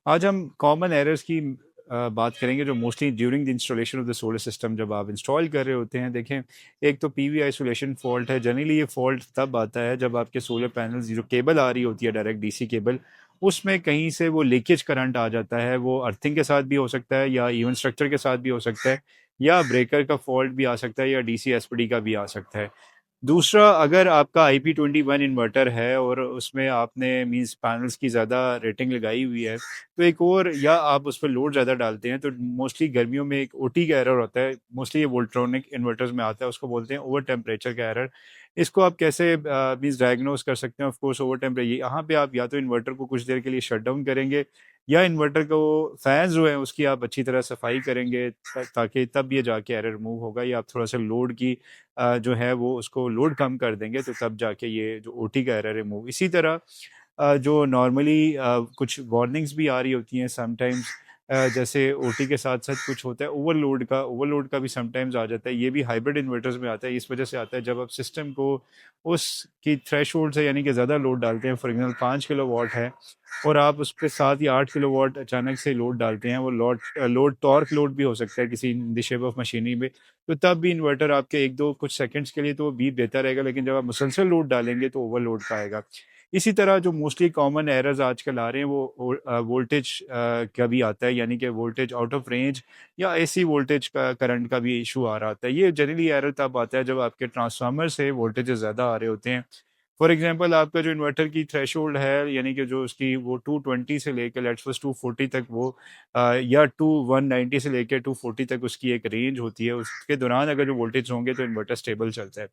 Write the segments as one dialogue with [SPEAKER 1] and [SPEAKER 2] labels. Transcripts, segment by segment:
[SPEAKER 1] आज हम common errors की बात करेंगे जो mostly during the installation of the solar system जब आप इंस्टॉल कर रहे होते हैं। देखें, एक तो पीवी आइसोलेशन फॉल्ट है। जनरली ये फॉल्ट तब आता है जब आपके सोलर पैनल्स जो केबल आ रही होती है, डायरेक्ट डीसी केबल, उसमें कहीं से वो लीकेज करंट आ जाता है। वो अर्थिंग के साथ भी हो सकता है, या इवन स्ट्रक्चर के साथ भी हो सकता है, या ब्रेकर का फॉल्ट भी आ सकता है, या डीसी एसपीडी का भी आ सकता है। दूसरा, अगर आपका IP21 इन्वर्टर है और उसमें आपने मींस पैनल्स की ज़्यादा रेटिंग लगाई हुई है, तो एक और, या आप उस पर लोड ज़्यादा डालते हैं, तो मोस्टली गर्मियों में एक ओटी का एरर होता है। मोस्टली ये वोल्ट्रॉनिक इन्वर्टर्स में आता है, उसको बोलते हैं ओवर टेम्परेचर का एरर। इसको आप कैसे मींस डायग्नोस कर सकते हैं? ऑफ कोर्स ओवर टेम्परेचर, यहाँ पे आप या तो इन्वर्टर को कुछ देर के लिए शट डाउन करेंगे, या इन्वर्टर को फैंस जो है उसकी आप अच्छी तरह सफाई करेंगे, ताकि तब ये जाके एरर रिमूव होगा। या आप थोड़ा सा लोड की जो है वो उसको लोड कम कर देंगे, तो तब जाके ये जो ओटी का एरर है मूव। इसी तरह जो नॉर्मली कुछ वार्निंग्स भी आ रही होती हैं समटाइम्स, जैसे ओटी के साथ साथ कुछ होता है ओवरलोड का भी समटाइम्स आ जाता है। ये भी हाइब्रिड इन्वर्टर्स में आता है। इस वजह से आता है जब आप सिस्टम को उसकी थ्रेशोल्ड से, यानी कि ज़्यादा लोड डालते हैं। फॉर एग्जाम्पल 5 किलो वाट है और आप उस पर 7 या 8 किलो वाट अचानक से लोड डालते हैं। वो लोड टॉर्क लोड भी हो सकता है किसी in the shape of machinery में। तो तब भी इन्वर्टर आपके एक दो कुछ सेकंड्स के लिए तो बीप देता रहेगा, लेकिन जब आप मुसलसल लोड डालेंगे तो ओवरलोड का आएगा। इसी तरह जो मोस्टली कॉमन एरर्स आजकल आ रहे हैं वो वोल्टेज का भी आता है, यानी कि वोल्टेज आउट ऑफ रेंज, या एसी वोल्टेज का करंट का भी इशू आ रहा होता है। ये जनरली एरर तब आता है जब आपके ट्रांसफार्मर से वोल्टेजेस ज़्यादा आ रहे होते हैं। फॉर एग्जांपल, आपका जो इन्वर्टर की थ्रेशोल्ड है, यानी कि जो उसकी वो 220 से लेकर लेट्स सपोज 240 तक वो या 190 से लेकर 240 तक उसकी एक रेंज होती है। उसके दौरान अगर जो वोल्टेज होंगे तो इन्वर्टर स्टेबल चलता है।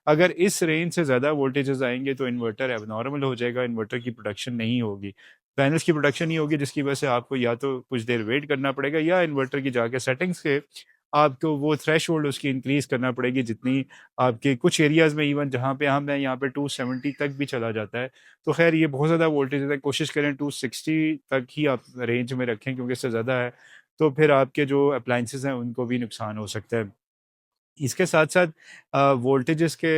[SPEAKER 1] अगर इस रेंज से ज़्यादा वोल्टेजेस आएंगे तो इन्वर्टर एबनॉर्मल हो जाएगा, इन्वर्टर की प्रोडक्शन नहीं होगी, पैनल्स की प्रोडक्शन नहीं होगी, जिसकी वजह से आपको या तो कुछ देर वेट करना पड़ेगा, या इन्वर्टर की जाके सेटिंग्स के आपको वो थ्रेश होल्ड उसकी इंक्रीज करना पड़ेगी, जितनी आपके कुछ एरियाज में, इवन जहाँ पे हम हैं यहाँ पे 270 तक भी चला जाता है। तो खैर ये बहुत ज़्यादा वोल्टेज है, कोशिश करें 260 तक ही आप रेंज में रखें, क्योंकि इससे ज़्यादा है तो फिर आपके जो अप्लाइंसेस हैं उनको भी नुकसान हो सकता है। इसके साथ-साथ वोल्टेजेस के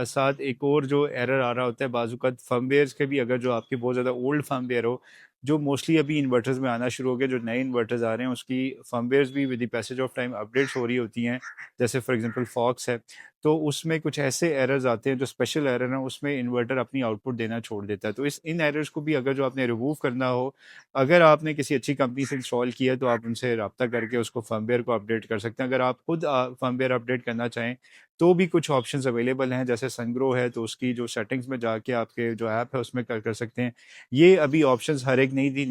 [SPEAKER 1] साथ एक और जो एरर आ रहा होता है बाज़-औक़ात फर्मवेयर्स के भी, अगर जो आपके बहुत ज़्यादा ओल्ड फर्मवेयर हो, जो मोस्टली अभी इन्वर्टर्स में आना शुरू हो गए, जो नए इन्वर्टर्स आ रहे हैं उसकी फर्मवेयर्स भी with the passage of time updates हो रही होती हैं। जैसे फॉर एग्ज़ाम्पल फॉक्स है, तो उसमें कुछ ऐसे एरर्स आते हैं जो स्पेशल एरर हैं, उसमें इन्वर्टर अपनी आउटपुट देना छोड़ देता है। तो इन एरर्स को भी अगर जो आपने रिमूव करना हो, अगर आपने किसी अच्छी कंपनी से इंस्टॉल किया है तो आप उनसे राब्ता करके उसको फर्मवेयर को अपडेट कर सकते हैं। अगर आप खुद फर्मवेयर अपडेट करना चाहें तो भी कुछ ऑप्शंस अवेलेबल हैं, जैसे सनग्रो है, तो उसकी जो सेटिंग्स में जाके आपके जो ऐप है उसमें कर सकते हैं। ये अभी ऑप्शंस हर एक नहीं दी